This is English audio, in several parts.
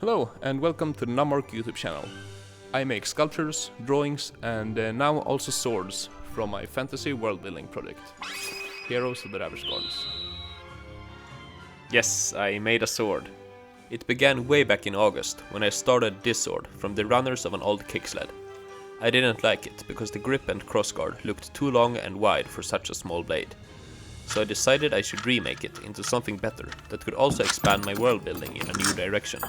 Hello and welcome to the Namork YouTube channel. I make sculptures, drawings and now also swords from my fantasy world building project, Heroes of the Ravaged Gardens. Yes, I made a sword. It began way back in August when I started this sword from the runners of an old kicksled. I didn't like it because the grip and crossguard looked too long and wide for such a small blade. So I decided I should remake it into something better that could also expand my world building in a new direction.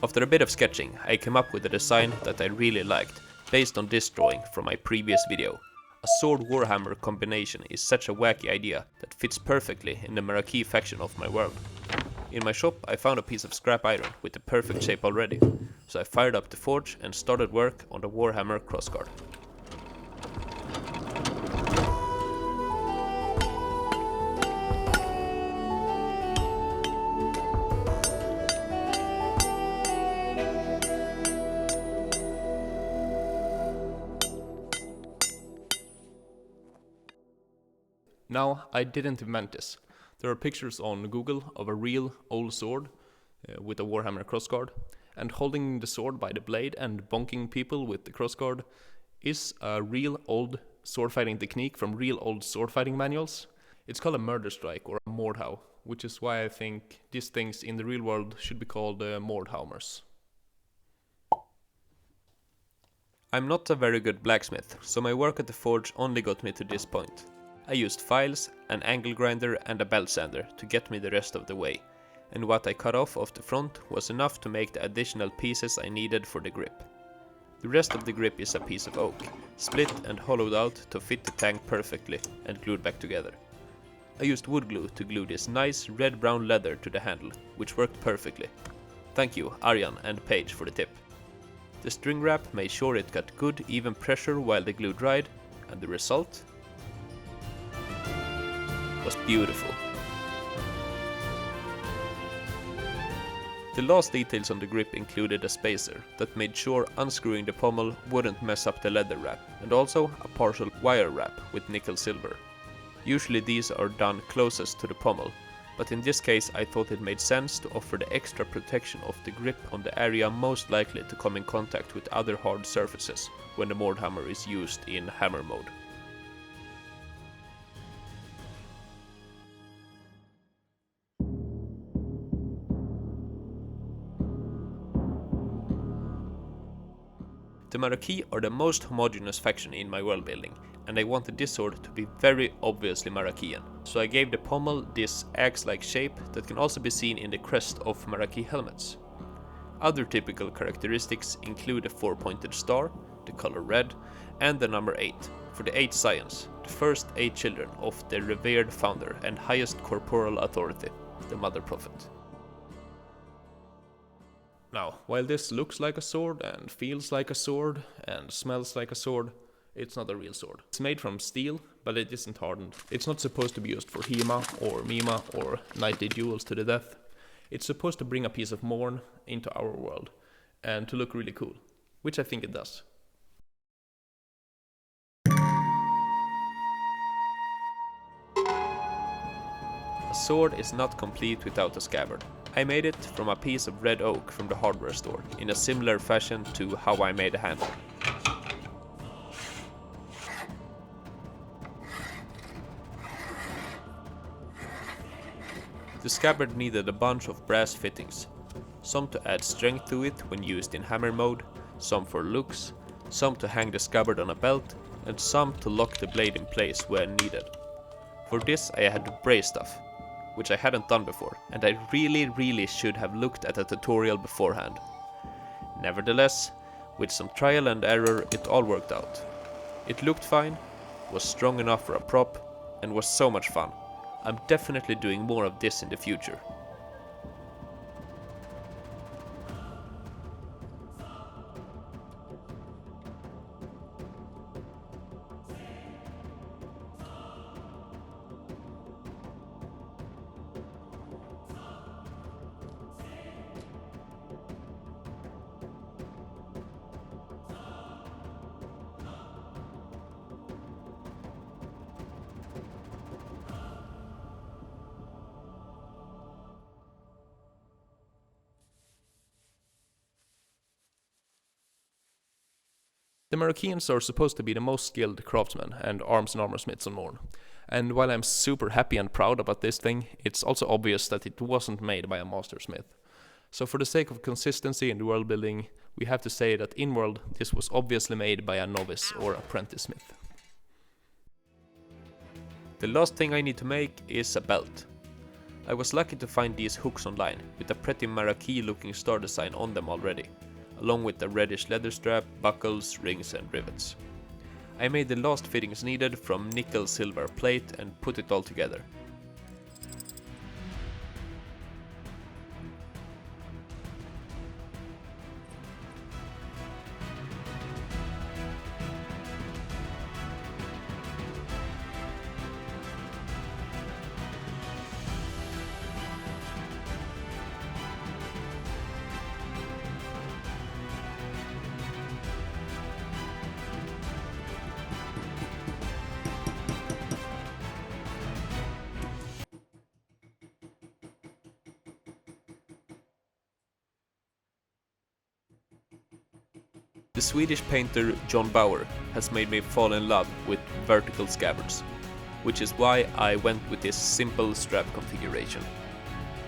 After a bit of sketching, I came up with a design that I really liked, based on this drawing from my previous video. A sword Warhammer combination is such a wacky idea that fits perfectly in the Marakei faction of my world. In my shop I found a piece of scrap iron with the perfect shape already, so I fired up the forge and started work on the Warhammer Crossguard. Now, I didn't invent this. There are pictures on Google of a real old sword with a Warhammer crossguard, and holding the sword by the blade and bonking people with the crossguard is a real old sword fighting technique from real old sword fighting manuals. It's called a murder strike or a MORDHAUMMER, which is why I think these things in the real world should be called MORDHAUMMERs. I'm not a very good blacksmith, so my work at the forge only got me to this point. I used files, an angle grinder and a belt sander to get me the rest of the way, and what I cut off the front was enough to make the additional pieces I needed for the grip. The rest of the grip is a piece of oak, split and hollowed out to fit the tank perfectly and glued back together. I used wood glue to glue this nice red-brown leather to the handle, which worked perfectly. Thank you Arjan and Paige for the tip. The string wrap made sure it got good even pressure while the glue dried, and the result was beautiful. The last details on the grip included a spacer that made sure unscrewing the pommel wouldn't mess up the leather wrap, and also a partial wire wrap with nickel silver. Usually these are done closest to the pommel, but in this case I thought it made sense to offer the extra protection of the grip on the area most likely to come in contact with other hard surfaces when the MORDHAUMMER is used in hammer mode. The Marakei are the most homogeneous faction in my world building, and I wanted this sword to be very obviously Marakeian, so I gave the pommel this axe-like shape that can also be seen in the crest of Marakei helmets. Other typical characteristics include a 4-pointed star, the color red, and the number 8, for the 8 scions, the first 8 children of the revered founder and highest corporal authority, the Mother Prophet. Now, while this looks like a sword and feels like a sword and smells like a sword, it's not a real sword. It's made from steel, but it isn't hardened. It's not supposed to be used for HEMA or MIMA or knightly duels to the death. It's supposed to bring a piece of Morn into our world and to look really cool, which I think it does. A sword is not complete without a scabbard. I made it from a piece of red oak from the hardware store, in a similar fashion to how I made a handle. The scabbard needed a bunch of brass fittings, some to add strength to it when used in hammer mode, some for looks, some to hang the scabbard on a belt, and some to lock the blade in place when needed. For this I had to brace stuff, which I hadn't done before, and I really should have looked at a tutorial beforehand. Nevertheless, with some trial and error it all worked out. It looked fine, was strong enough for a prop, and was so much fun. I'm definitely doing more of this in the future. The Marakeans are supposed to be the most skilled craftsmen and arms and armor smiths on Morn. And while I'm super happy and proud about this thing, it's also obvious that it wasn't made by a master smith. So for the sake of consistency in the world building, we have to say that in world this was obviously made by a novice or apprentice smith. The last thing I need to make is a belt. I was lucky to find these hooks online, with a pretty Marakei looking star design on them already, along with a reddish leather strap, buckles, rings and rivets. I made the last fittings needed from nickel silver plate and put it all together. The Swedish painter John Bauer has made me fall in love with vertical scabbards, which is why I went with this simple strap configuration.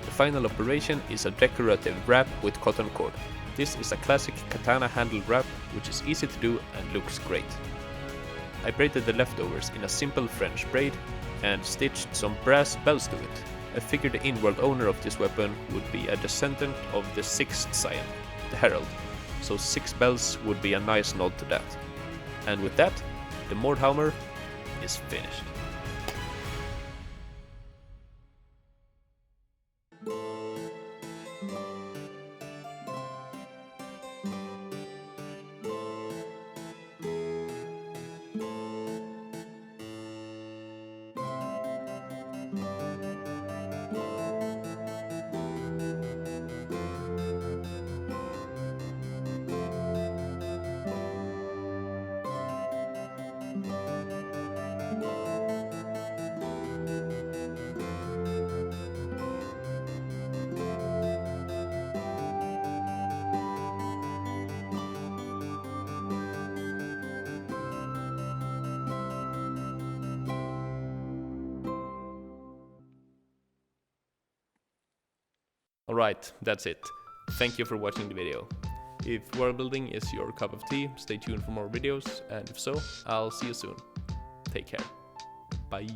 The final operation is a decorative wrap with cotton cord. This is a classic katana handle wrap, which is easy to do and looks great. I braided the leftovers in a simple French braid and stitched some brass bells to it. I figured the in-world owner of this weapon would be a descendant of the 6th Scion, the Herald. So 6 bells would be a nice nod to that. And with that, the MORDHAUMMER is finished. Alright, that's it. Thank you for watching the video. If world building is your cup of tea, stay tuned for more videos, and if so, I'll see you soon. Take care. Bye.